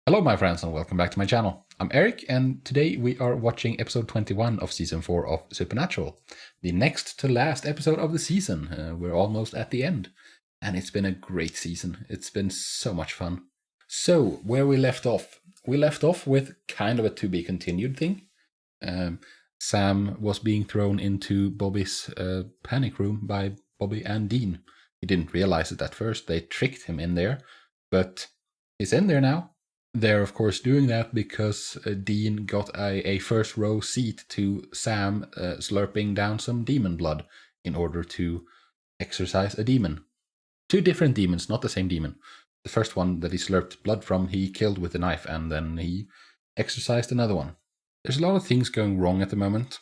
Hello my friends and welcome back to my channel. I'm Eric and today we are watching episode 21 of season 4 of Supernatural. The next to last episode of the season. We're almost at the end and it's been a great season. It's been so much fun. So where we left off with kind of a to be continued thing. Sam was being thrown into Bobby's panic room by Bobby and Dean. He didn't realize it at first. They tricked him in there, but he's in there now. They're, of course, doing that because Dean got a first row seat to Sam slurping down some demon blood in order to exorcise a demon. Two different demons, not the same demon. The first one that he slurped blood from, he killed with a knife, and then he exorcised another one. There's a lot of things going wrong at the moment,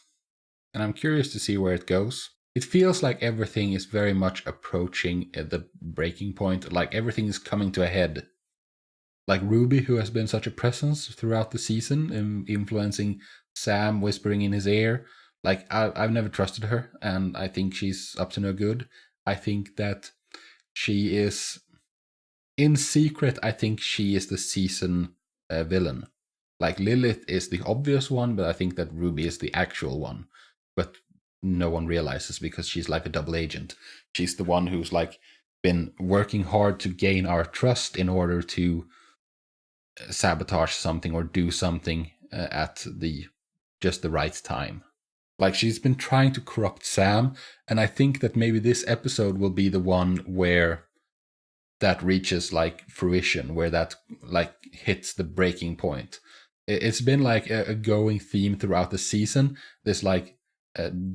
and I'm curious to see where it goes. It feels like everything is very much approaching the breaking point, like everything is coming to a head. Like Ruby, who has been such a presence throughout the season, influencing Sam, whispering in his ear. Like, I've never trusted her, and I think she's up to no good. I think that she is, in secret, I think she is the season villain. Like, Lilith is the obvious one, but I think that Ruby is the actual one. But no one realizes because she's like a double agent. She's the one who's like been working hard to gain our trust in order to sabotage something or do something at just the right time. Like, she's been trying to corrupt Sam, and I think that maybe this episode will be the one where that reaches like fruition, where that like hits the breaking point. It's been like a going theme throughout the season. There's like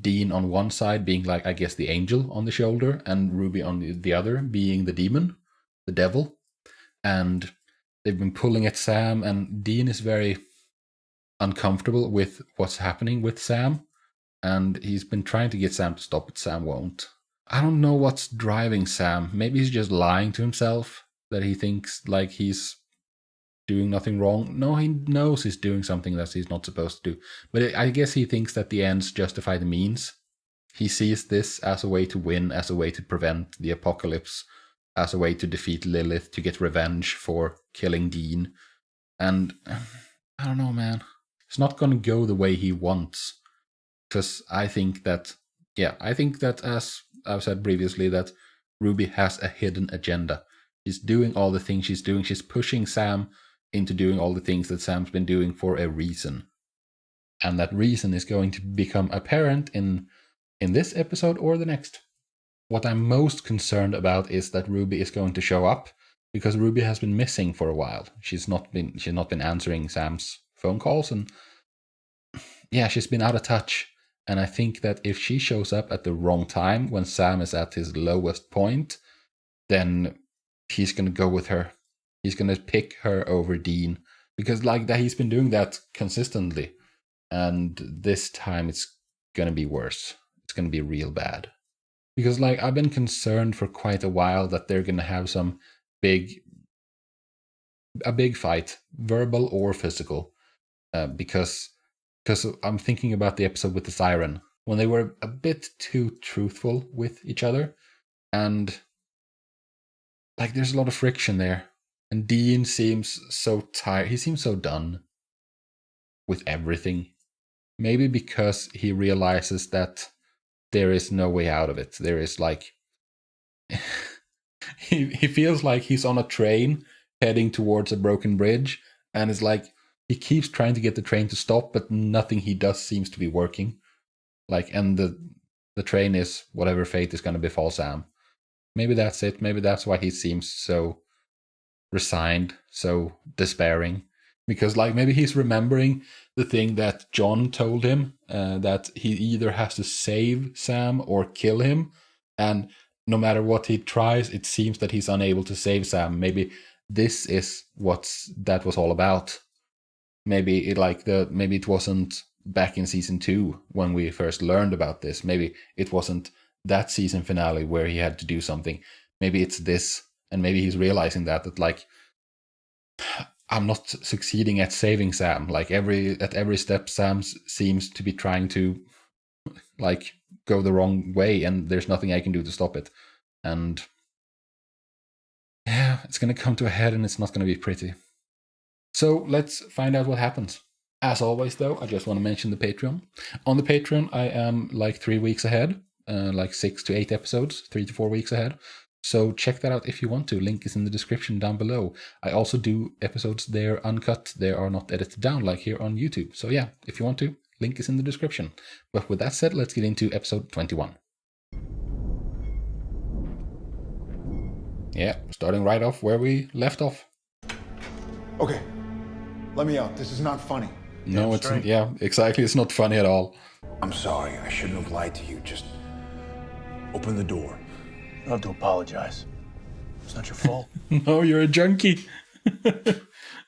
Dean on one side being like, I guess, the angel on the shoulder, and Ruby on the other being the demon, the devil. And they've been pulling at Sam, and Dean is very uncomfortable with what's happening with Sam, and he's been trying to get Sam to stop, but Sam won't. I don't know what's driving Sam. Maybe he's just lying to himself, that he thinks like he's doing nothing wrong. No, he knows he's doing something that he's not supposed to do. But I guess he thinks that the ends justify the means. He sees this as a way to win, as a way to prevent the apocalypse, as a way to defeat Lilith, to get revenge for killing Dean. And I don't know, man. It's not going to go the way he wants. Because I think that, as I've said previously, that Ruby has a hidden agenda. She's doing all the things she's doing. She's pushing Sam into doing all the things that Sam's been doing for a reason. And that reason is going to become apparent in this episode or the next. What I'm most concerned about is that Ruby is going to show up, because Ruby has been missing for a while. She's not been answering Sam's phone calls, and yeah, she's been out of touch. And I think that if she shows up at the wrong time, when Sam is at his lowest point, then he's going to go with her. He's going to pick her over Dean, because like that, he's been doing that consistently. And this time it's going to be worse. It's going to be real bad. Because like I've been concerned for quite a while that they're going to have a big fight, verbal or physical, because I'm thinking about the episode with the siren, when they were a bit too truthful with each other, and like there's a lot of friction there, and Dean seems so tired. He seems so done with everything. Maybe because he realizes that there is no way out of it. There is like he feels like he's on a train heading towards a broken bridge, and it's like he keeps trying to get the train to stop, but nothing he does seems to be working. Like, and the train is whatever fate is going to befall Sam. Maybe that's it. Maybe that's why he seems so resigned, so despairing. Because like maybe he's remembering the thing that John told him, that he either has to save Sam or kill him, and no matter what he tries, it seems that he's unable to save Sam. Maybe this is what that was all about. Maybe it wasn't back in season 2 when we first learned about this. Maybe it wasn't that season finale where he had to do something. Maybe it's this, and maybe he's realizing that like, I'm not succeeding at saving Sam. Like at every step, Sam seems to be trying to like go the wrong way, and there's nothing I can do to stop it. And yeah, it's going to come to a head, and it's not going to be pretty. So let's find out what happens. As always, though, I just want to mention the Patreon. On the Patreon, I am like 3 weeks ahead, like 6 to 8 episodes, 3 to 4 weeks ahead. So check that out if you want to. Link is in the description down below. I also do episodes there uncut. They are not edited down like here on YouTube. So yeah, if you want to, link is in the description. But with that said, let's get into episode 21. Yeah, starting right off where we left off. Okay, let me out. This is not funny. No, it's right. Yeah, exactly. It's not funny at all. I'm sorry. I shouldn't have lied to you. Just open the door. You don't have to apologize. It's not your fault. No, you're a junkie.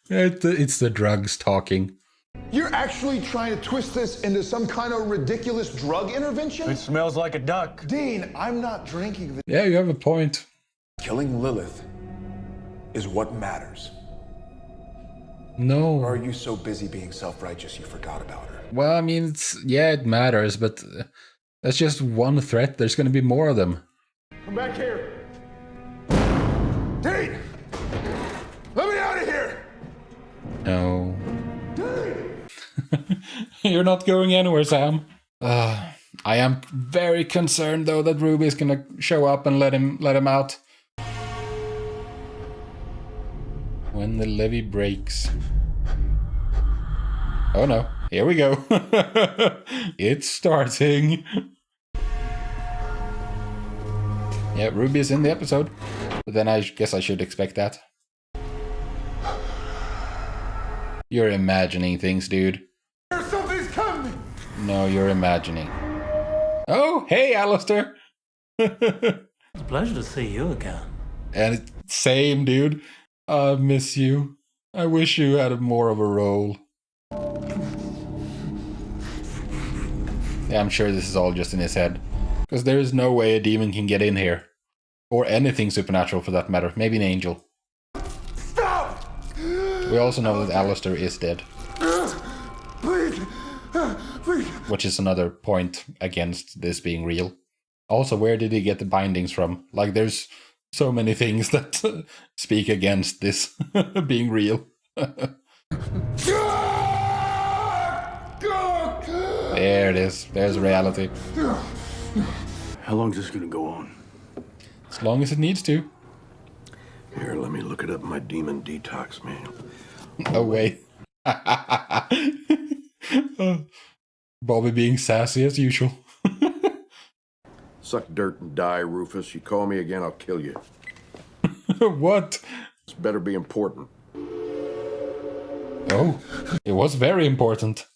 It's the drugs talking. You're actually trying to twist this into some kind of ridiculous drug intervention? It smells like a duck. Dean, I'm not drinking the... Yeah, you have a point. Killing Lilith is what matters. No. Or are you so busy being self-righteous you forgot about her? Well, I mean, it matters, but that's just one threat. There's going to be more of them. Come back here. Dean! Let me out of here! No. Dean! You're not going anywhere, Sam. I am very concerned, though, that Ruby is going to show up and let him out. When the levee breaks. Oh no, here we go. It's starting. Yeah, Ruby is in the episode. But then I guess I should expect that. You're imagining things, dude. Something's coming! No, you're imagining. Oh, hey, Alistair. It's a pleasure to see you again. And same, dude. I miss you. I wish you had more of a role. Yeah, I'm sure this is all just in his head. Because there is no way a demon can get in here. Or anything supernatural for that matter. Maybe an angel. Stop! We also know that Alistair is dead. Please! Please! Which is another point against this being real. Also, where did he get the bindings from? Like, there's so many things that speak against this being real. There it is. There's reality. How long is this gonna go on? As long as it needs to. Here, let me look it up in my demon detox manual. Oh, wait. Bobby being sassy as usual. Suck dirt and die, Rufus. You call me again, I'll kill you. What? This better be important. Oh, it was very important.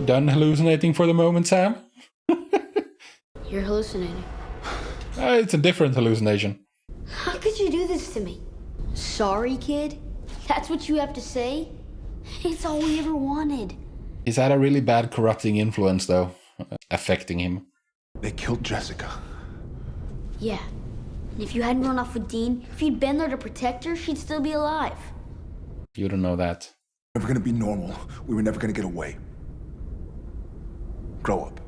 Done hallucinating for the moment, Sam? You're hallucinating. It's a different hallucination. How could you do this to me? Sorry, kid? That's what you have to say? It's all we ever wanted. He's had a really bad corrupting influence, though, affecting him. They killed Jessica. Yeah. And if you hadn't run off with Dean, if you'd been there to protect her, she'd still be alive. You don't know that. Never gonna be normal. We were never gonna get away. Grow up.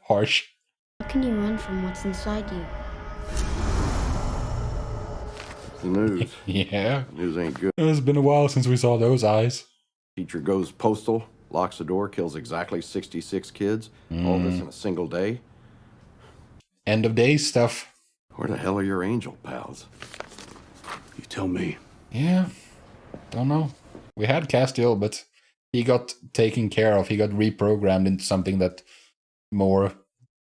Harsh. How can you run from what's inside you? The news. Yeah. The news ain't good. It's been a while since we saw those eyes. Teacher goes postal, locks the door, kills exactly 66 kids. All this in a single day. End of days stuff. Where the hell are your angel pals? You tell me. Yeah. Don't know. We had Castiel, but he got taken care of. He got reprogrammed into something that more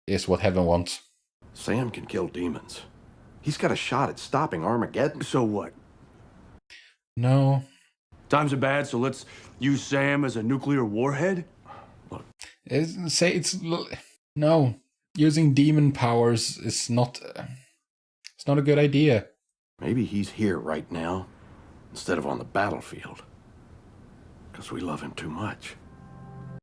is what heaven wants. Sam can kill demons. He's got a shot at stopping Armageddon. So what? No. Times are bad, so let's use Sam as a nuclear warhead? No. Using demon powers is not... it's not a good idea. Maybe he's here right now, instead of on the battlefield. Because we love him too much.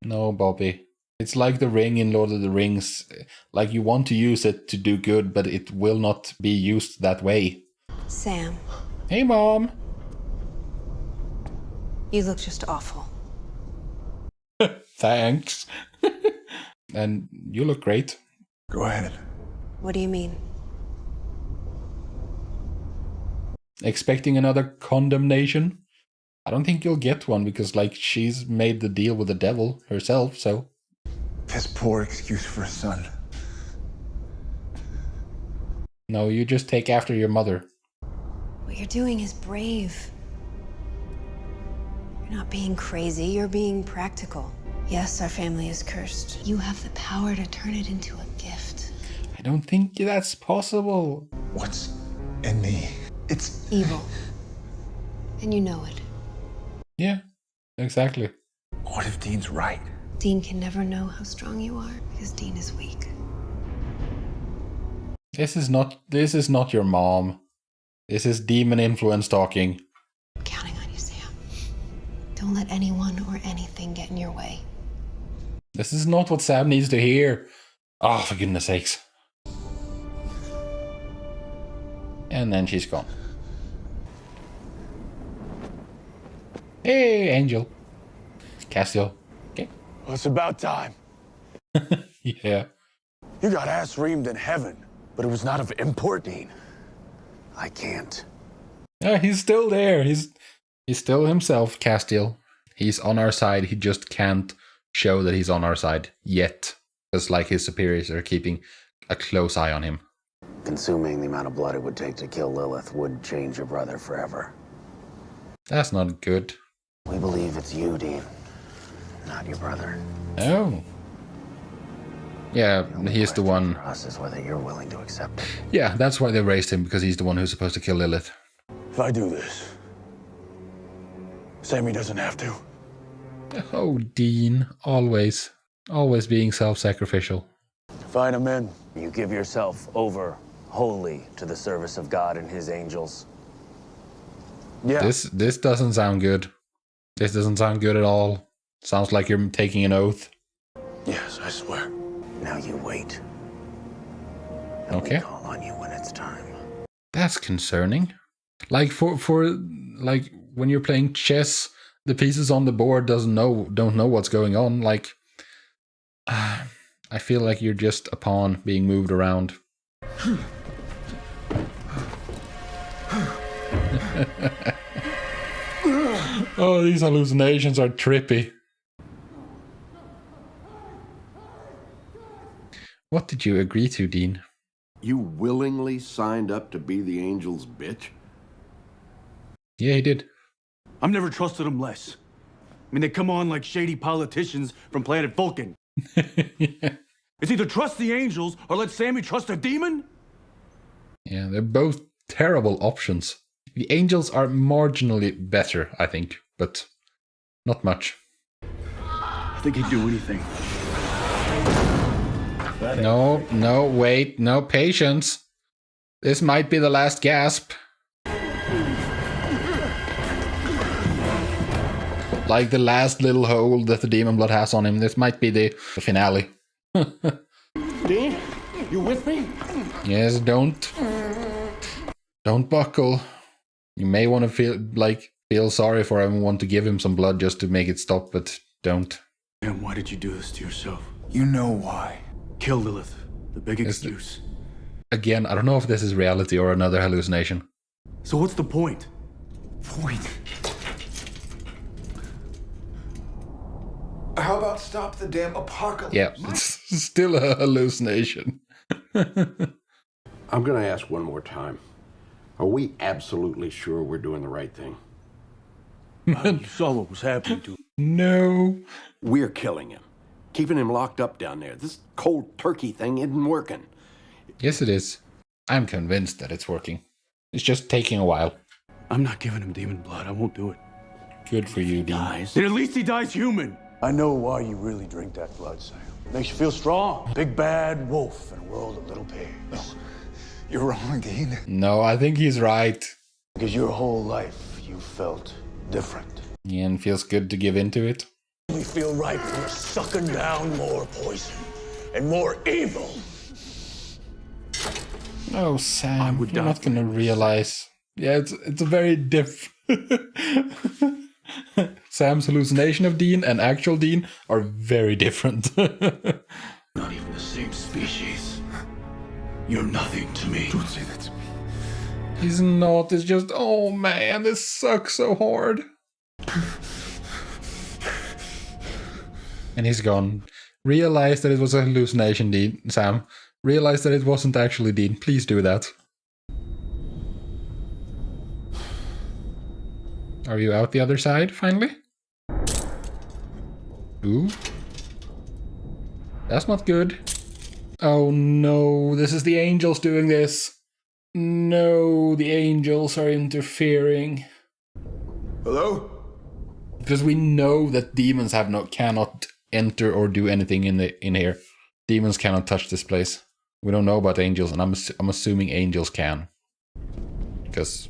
No, Bobby. It's like the ring in Lord of the Rings. Like, you want to use it to do good, but it will not be used that way. Sam, Hey, Mom! you look just awful. Thanks. And you look great. Go ahead. What do you mean? expecting another condemnation. I don't think you'll get one because, like, she's made the deal with the devil herself, so. Piss poor excuse for a son. No, you just take after your mother. What you're doing is brave. You're not being crazy, you're being practical. Yes, our family is cursed. You have the power to turn it into a gift. I don't think that's possible. What's in me? It's Evil. And you know it. Yeah, exactly. What if Dean's right? Dean can never know how strong you are because Dean is weak. This is not your mom. This is demon influence talking. I'm counting on you, Sam. Don't let anyone or anything get in your way. This is not what Sam needs to hear. Oh, for goodness sakes. And then she's gone. Hey, Angel. Castiel. Okay. Well, it's about time. Yeah. You got ass reamed in heaven, but it was not of import, Dean. I can't. He's still there. He's still himself, Castiel. He's on our side. He just can't show that he's on our side yet. Because like his superiors are keeping a close eye on him. Consuming the amount of blood it would take to kill Lilith would change your brother forever. That's not good. We believe it's you, Dean, not your brother. Oh. Yeah, he's the one. For us is whether you're willing to accept it. Yeah, that's why they raised him, because he's the one who's supposed to kill Lilith. If I do this, Sammy doesn't have to. Oh, Dean. Always being self-sacrificial. Find him in. You give yourself over wholly to the service of God and his angels. Yeah. This doesn't sound good. This doesn't sound good at all. Sounds like you're taking an oath. Yes, I swear. Now you wait. And Okay. we call on you when it's time. That's concerning. Like for like when you're playing chess, the pieces on the board don't know what's going on. Like I feel like you're just a pawn being moved around. Oh, these hallucinations are trippy. What did you agree to, Dean? You willingly signed up to be the angel's bitch? Yeah, he did. I've never trusted them less. I mean, they come on like shady politicians from planet Vulcan. Yeah. It's either trust the angels or let Sammy trust a demon? Yeah, they're both terrible options. The angels are marginally better, I think, but not much. I think he'd do anything. No, wait, no, patience. This might be the last gasp. Like the last little hole that the demon blood has on him. This might be the finale. Dean, you with me? Yes, don't buckle. You may want to feel sorry for him and want to give him some blood just to make it stop, but don't. And why did you do this to yourself? You know why. Kill Lilith. The big excuse. Again, I don't know if this is reality or another hallucination. So what's the point? Point. How about stop the damn apocalypse? Yeah, it's still a hallucination. I'm gonna ask one more time. Are we absolutely sure we're doing the right thing? You saw what was happening to him. No. We're killing him. Keeping him locked up down there. This cold turkey thing isn't working. Yes, it is. I'm convinced that it's working. It's just taking a while. I'm not giving him demon blood. I won't do it. Good for you, Dean. Then at least he dies human. I know why you really drink that blood, Sam. Makes you feel strong. Big bad wolf in a world of little pigs. You're wrong, Dean. No, I think he's right. Because your whole life you felt different. And feels good to give into it. We feel right when we're sucking down more poison and more evil. Oh, Sam, would you're die not gonna realize. Yeah, it's a very Sam's hallucination of Dean and actual Dean are very different. Not even the same species. You're nothing to me. Don't say that to me. He's not. It's just, oh man, this sucks so hard. And he's gone. Realize that it was a hallucination, Dean. Sam. Realize that it wasn't actually Dean. Please do that. Are you out the other side, finally? Ooh. That's not good. Oh no, this is the angels doing this. No, the angels are interfering. Hello? Because we know that demons cannot enter or do anything in here. Demons cannot touch this place. We don't know about angels, and I'm assuming angels can. Because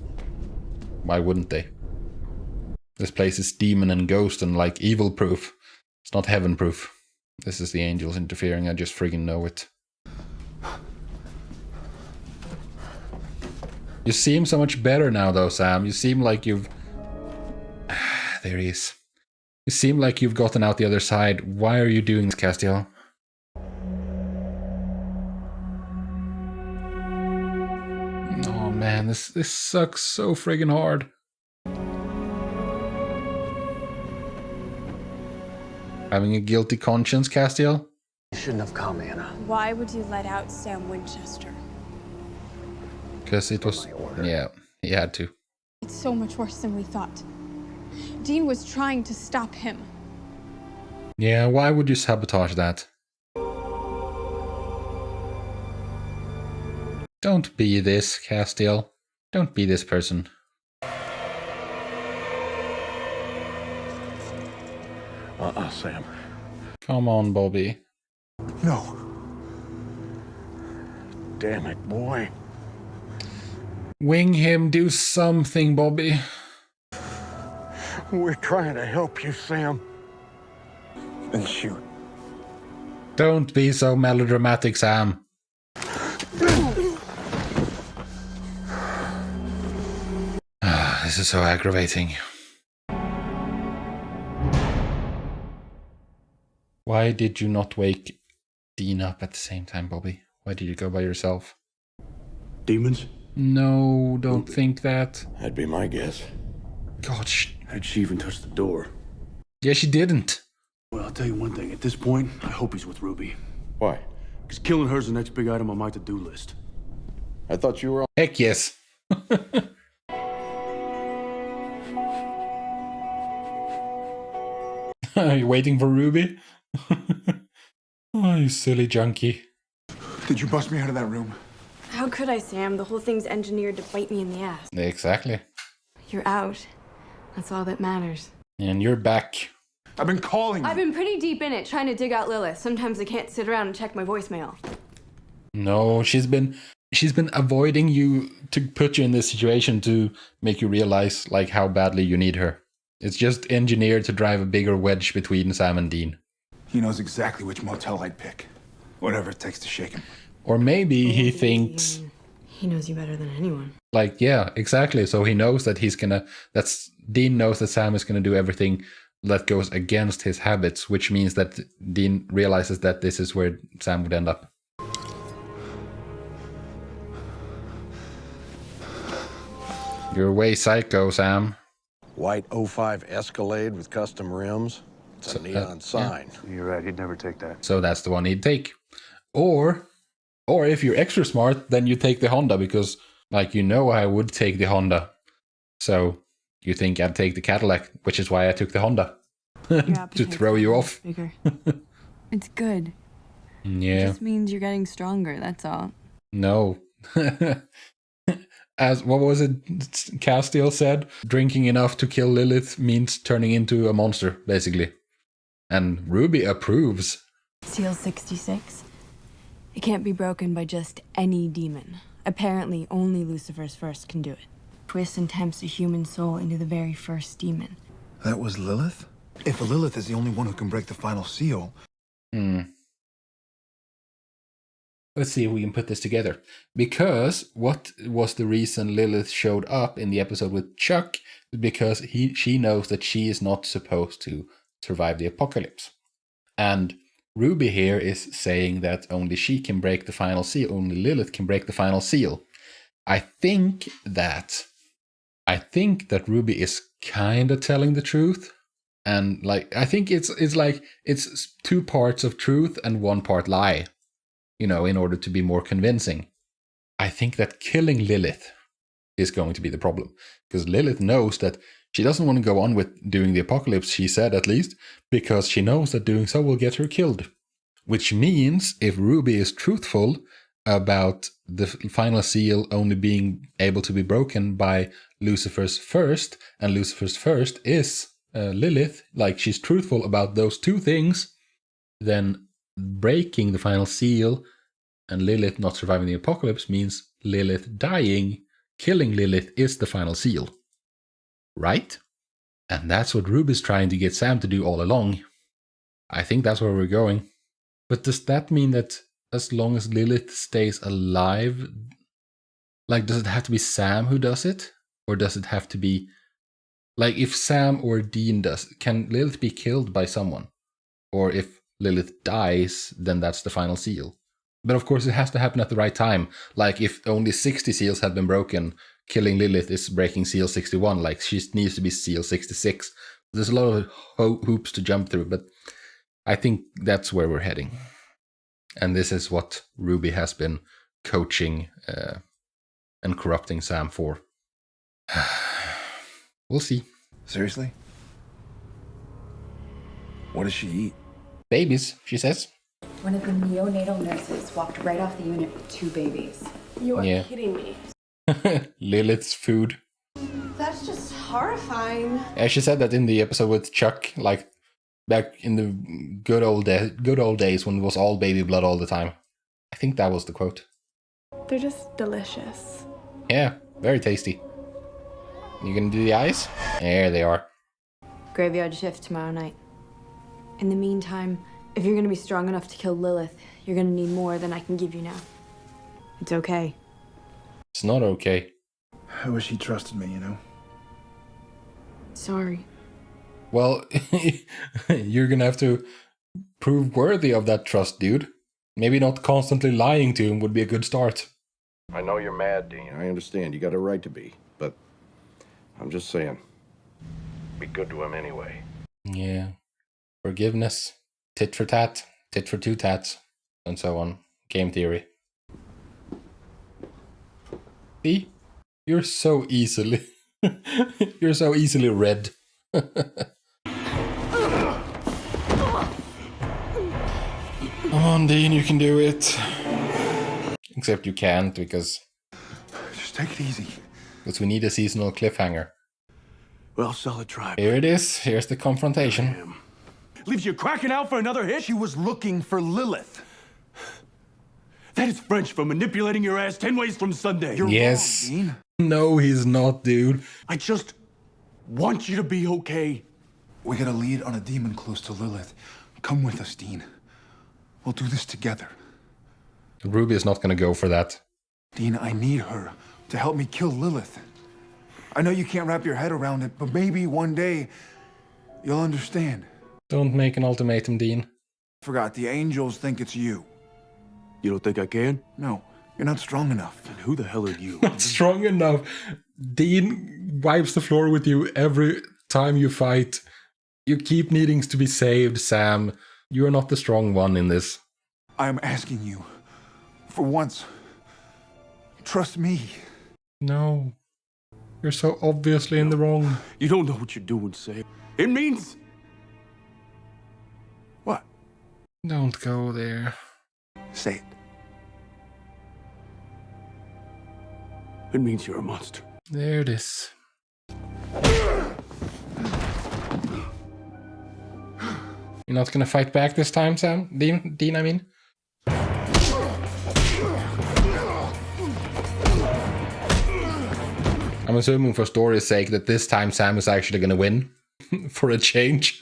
why wouldn't they? This place is demon and ghost and like evil proof. It's not heaven proof. This is the angels interfering. I just friggin' know it. You seem so much better now, though, Sam. You seem like you've... There he is. You seem like you've gotten out the other side. Why are you doing this, Castiel? Oh man, this sucks so friggin' hard. Having a guilty conscience, Castiel? You shouldn't have come, Anna. Why would you let out Sam Winchester? Because it was... Yeah, he had to. It's so much worse than we thought. Dean was trying to stop him. Yeah, why would you sabotage that? Don't be this, Castiel. Don't be this person. Sam. Come on, Bobby. No. Damn it, boy. Wing him, do something, Bobby. We're trying to help you, Sam. Then shoot. Don't be so melodramatic, Sam. This is so aggravating. Why did you not wake Dean up at the same time, Bobby? Why did you go by yourself? Demons? No, don't think that. That'd be my guess. God, How'd she even touch the door? yeah, she didn't. Well, I'll tell you one thing. At this point, I hope he's with Ruby. Why? Because killing her's the next big item on my to-do list. I thought you were on... Heck yes. Are you waiting for Ruby? Oh, you silly junkie. Did you bust me out of that room? How could I, Sam? The whole thing's engineered to bite me in the ass. Exactly. You're out. That's all that matters. And you're back. I've been calling you. I've been pretty deep in it, trying to dig out Lilith. Sometimes I can't sit around and check my voicemail. No, she's been avoiding you to put you in this situation to make you realize like how badly you need her. It's just engineered to drive a bigger wedge between Sam and Dean. He knows exactly which motel I'd pick. Whatever it takes to shake him. Or maybe he thinks... He knows you better than anyone. Like, yeah, exactly. So he knows that Dean knows that Sam is going to do everything that goes against his habits, which means that Dean realizes that this is where Sam would end up. You're way psycho, Sam. White 05 Escalade with custom rims. It's a neon sign. Yeah. You're right, he'd never take that. So that's the one he'd take. Or if you're extra smart, then you take the Honda because, like, you know I would take the Honda. So you think I'd take the Cadillac, which is why I took the Honda. To throw you off. Bigger. It's good. Yeah. It just means you're getting stronger, that's all. No. As, what was it Castiel said? Drinking enough to kill Lilith means turning into a monster, basically. And Ruby approves. Seal 66. It can't be broken by just any demon. Apparently, only Lucifer's first can do it. Twists and tempts a human soul into the very first demon. That was Lilith? If Lilith is the only one who can break the final seal... Let's see if we can put this together. Because what was the reason Lilith showed up in the episode with Chuck? Because she knows that she is not supposed to survive the apocalypse. And Ruby here is saying that only she can break the final seal, only Lilith can break the final seal. I think that Ruby is kind of telling the truth. And like, I think it's like, it's 2 parts of truth and 1 part lie, you know, in order to be more convincing. I think that killing Lilith is going to be the problem, because Lilith knows that she doesn't want to go on with doing the apocalypse, she said at least, because she knows that doing so will get her killed. Which means if Ruby is truthful about the final seal only being able to be broken by Lucifer's first, and Lucifer's first is Lilith, like she's truthful about those 2 things, then breaking the final seal and Lilith not surviving the apocalypse means Lilith dying. Killing Lilith is the final seal. Right? And that's what Ruby's trying to get Sam to do all along. I think that's where we're going. But does that mean that as long as Lilith stays alive, like, does it have to be Sam who does it? Or does it have to be, like, if Sam or Dean does, can Lilith be killed by someone? Or if Lilith dies, then that's the final seal. But of course it has to happen at the right time. Like, if only 60 seals have been broken, killing Lilith is breaking seal 61. Like, she needs to be seal 66. There's a lot of hoops to jump through, but I think that's where we're heading. And this is what Ruby has been coaching and corrupting Sam for. We'll see. Seriously? What does she eat? Babies, she says. One of the neonatal nurses walked right off the unit with 2 babies. You are kidding me. Lilith's food. That's just horrifying. Yeah, she said that in the episode with Chuck, like back in the good old days when it was all baby blood all the time. I think that was the quote. They're just delicious. Yeah, very tasty. You gonna do the eyes? There they are. Graveyard shift tomorrow night. In the meantime, if you're gonna be strong enough to kill Lilith, you're gonna need more than I can give you now. It's okay. It's not okay. I wish he trusted me, you know? Sorry. Well, you're gonna have to prove worthy of that trust, dude. Maybe not constantly lying to him would be a good start. I know you're mad, Dean. I understand. You got a right to be. But I'm just saying, be good to him anyway. Yeah. Forgiveness. Tit for tat. Tit for 2 tats. And so on. Game theory. See? You're so easily... you're so easily read. Come on, Dean, you can do it. Except you can't, because... Just take it easy. Because we need a seasonal cliffhanger. Well, solid try. Here it is. Here's the confrontation. Leaves you cracking out for another hit? She was looking for Lilith. That is French for manipulating your ass 10 ways from Sunday. You're yes. wrong, Dean. No, he's not, dude. I just want you to be okay. We got a lead on a demon close to Lilith. Come with us, Dean. We'll do this together. Ruby is not going to go for that. Dean, I need her to help me kill Lilith. I know you can't wrap your head around it, but maybe one day you'll understand. Don't make an ultimatum, Dean. Forgot, the angels think it's you. You don't think I can? No, you're not strong enough. And who the hell are you? Not strong enough. Dean wipes the floor with you every time you fight. You keep needing to be saved, Sam. You are not the strong one in this. I'm asking you, for once, trust me. No. You're so obviously in the wrong. You don't know what you're doing, Sam. It means... What? Don't go there. Say it. It means you're a monster. There it is. You're not gonna fight back this time, Sam? Dean, I mean? I'm assuming for story's sake that this time Sam is actually gonna win. For a change.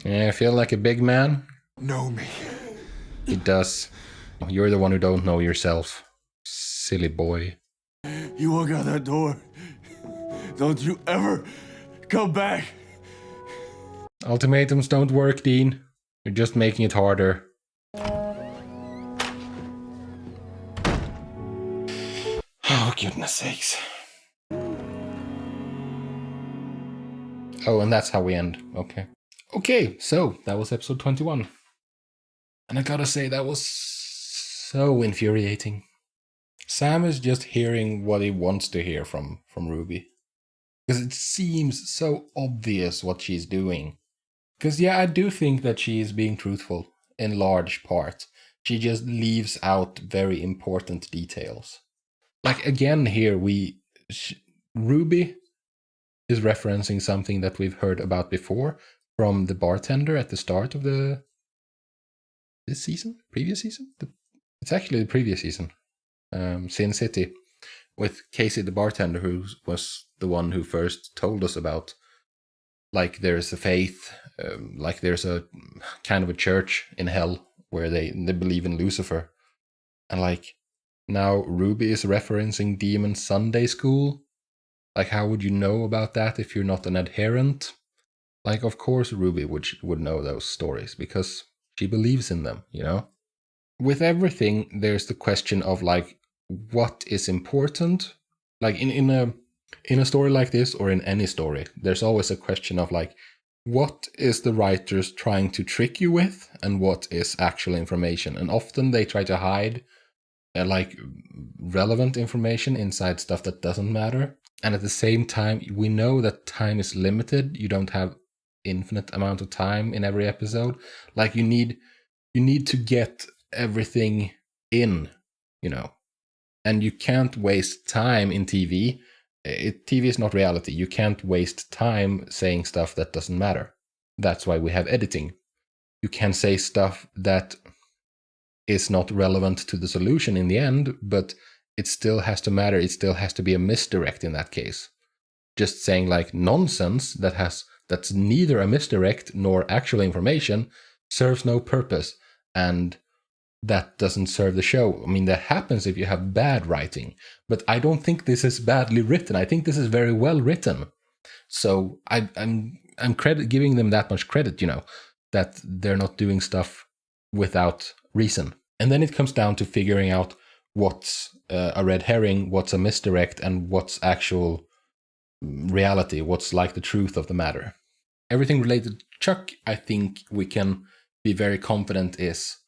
Yeah, I feel like a big man. Know me. He does. You're the one who don't know yourself. Silly boy. You walk out that door, Don't you ever come back. Ultimatums don't work, Dean. You're just making it harder. Oh, goodness sakes. Oh, and that's how we end. Okay. Okay, so that was episode 21. And I gotta say, that was so infuriating. Sam is just hearing what he wants to hear from Ruby. Because it seems so obvious what she's doing. Because, yeah, I do think that she is being truthful in large part. She just leaves out very important details. Like, again, here, Ruby is referencing something that we've heard about before from the bartender at the start of this season? Previous season? It's actually the previous season. Sin City, with Casey the bartender, who was the one who first told us about, like, there's a faith, like there's a kind of a church in hell where they believe in Lucifer. And like, now Ruby is referencing Demon Sunday School. Like, how would you know about that if you're not an adherent? Like, of course Ruby would know those stories because she believes in them, you know? With everything, there's the question of, like, what is important? Like, in a story like this, or in any story, there's always a question of, like, what is the writers trying to trick you with, and what is actual information? And often they try to hide, like, relevant information inside stuff that doesn't matter. And at the same time, we know that time is limited. You don't have infinite amount of time in every episode. Like, you need to get everything in, you know. And you can't waste time in TV. TV is not reality. You can't waste time saying stuff that doesn't matter. That's why we have editing. You can say stuff that is not relevant to the solution in the end, but it still has to matter. It still has to be a misdirect in that case. Just saying, like, nonsense that's neither a misdirect nor actual information serves no purpose, and that doesn't serve the show. I mean, that happens if you have bad writing, but I don't think this is badly written. I think this is very well written. So I'm giving them that much credit, you know, that they're not doing stuff without reason. And then it comes down to figuring out what's a red herring, what's a misdirect, and what's actual reality, what's like the truth of the matter. Everything related to Chuck, I think we can be very confident is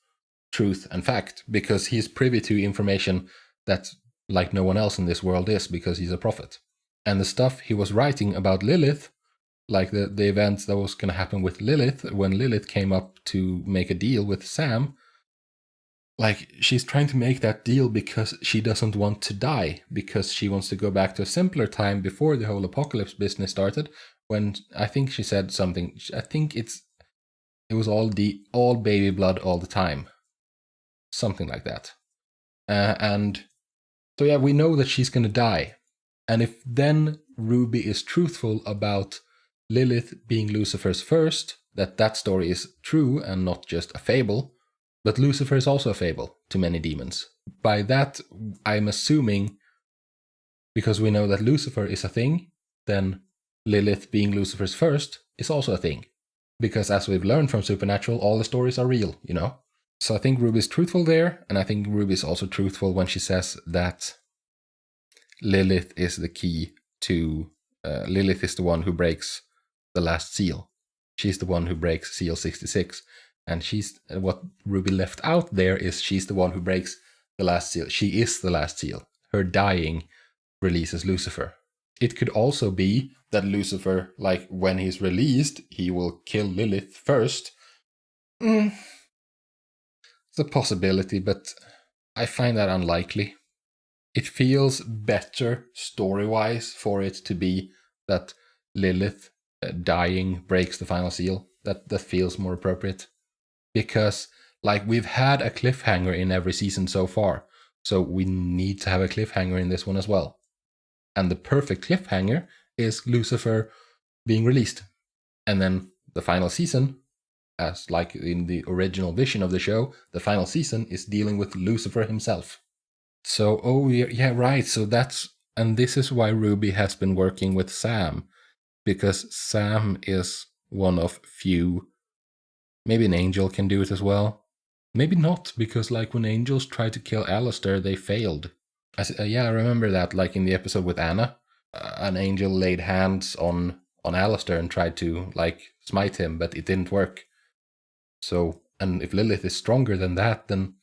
truth and fact, because he's privy to information that like no one else in this world is, because he's a prophet. And the stuff he was writing about Lilith, like the events that was going to happen with Lilith, when Lilith came up to make a deal with Sam, like, she's trying to make that deal because she doesn't want to die, because she wants to go back to a simpler time before the whole apocalypse business started, when I think she said something, I think it was all baby blood all the time. Something like that. And so, yeah, we know that she's going to die. And if then Ruby is truthful about Lilith being Lucifer's first, that story is true and not just a fable, but Lucifer is also a fable to many demons. By that, I'm assuming, because we know that Lucifer is a thing, then Lilith being Lucifer's first is also a thing. Because as we've learned from Supernatural, all the stories are real, you know? So I think Ruby's truthful there, and I think Ruby's also truthful when she says that Lilith is the key to... Lilith is the one who breaks the last seal. She's the one who breaks seal 66. And she's... what Ruby left out there is she's the one who breaks the last seal. She is the last seal. Her dying releases Lucifer. It could also be that Lucifer, like, when he's released, he will kill Lilith first. It's a possibility, but I find that unlikely. It feels better story-wise for it to be that Lilith dying breaks the final seal. That feels more appropriate. Because, like, we've had a cliffhanger in every season so far, so we need to have a cliffhanger in this one as well. And the perfect cliffhanger is Lucifer being released. And then the final season, as like in the original vision of the show, the final season is dealing with Lucifer himself. So, oh yeah, right. So that's And this is why Ruby has been working with Sam, because Sam is one of few. Maybe an angel can do it as well. Maybe not, because like when angels tried to kill Alistair, they failed. I remember that, like in the episode with Anna, an angel laid hands on Alistair and tried to like smite him, but it didn't work. So, and if Lilith is stronger than that, then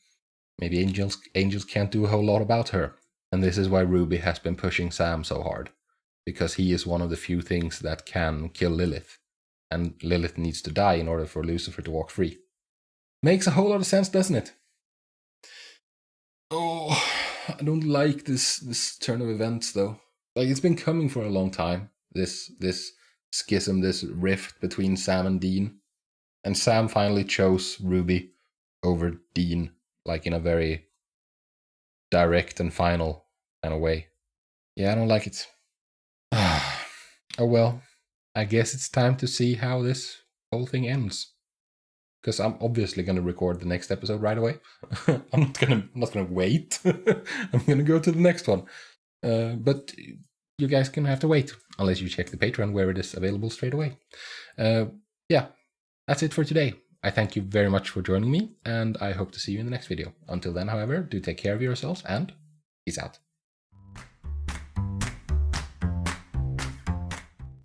maybe angels can't do a whole lot about her. And this is why Ruby has been pushing Sam so hard, because he is one of the few things that can kill Lilith. And Lilith needs to die in order for Lucifer to walk free. Makes a whole lot of sense, doesn't it? Oh, I don't like this turn of events, though. Like, it's been coming for a long time, this schism, this rift between Sam and Dean. And Sam finally chose Ruby over Dean, like in a very direct and final kind of way. Yeah, I don't like it. Oh well, I guess it's time to see how this whole thing ends. Because I'm obviously going to record the next episode right away. I'm not gonna wait. I'm gonna go to the next one. But you guys can have to wait unless you check the Patreon where it is available straight away. Yeah, that's it for today. I thank you very much for joining me, and I hope to see you in the next video. Until then, however, do take care of yourselves and peace out.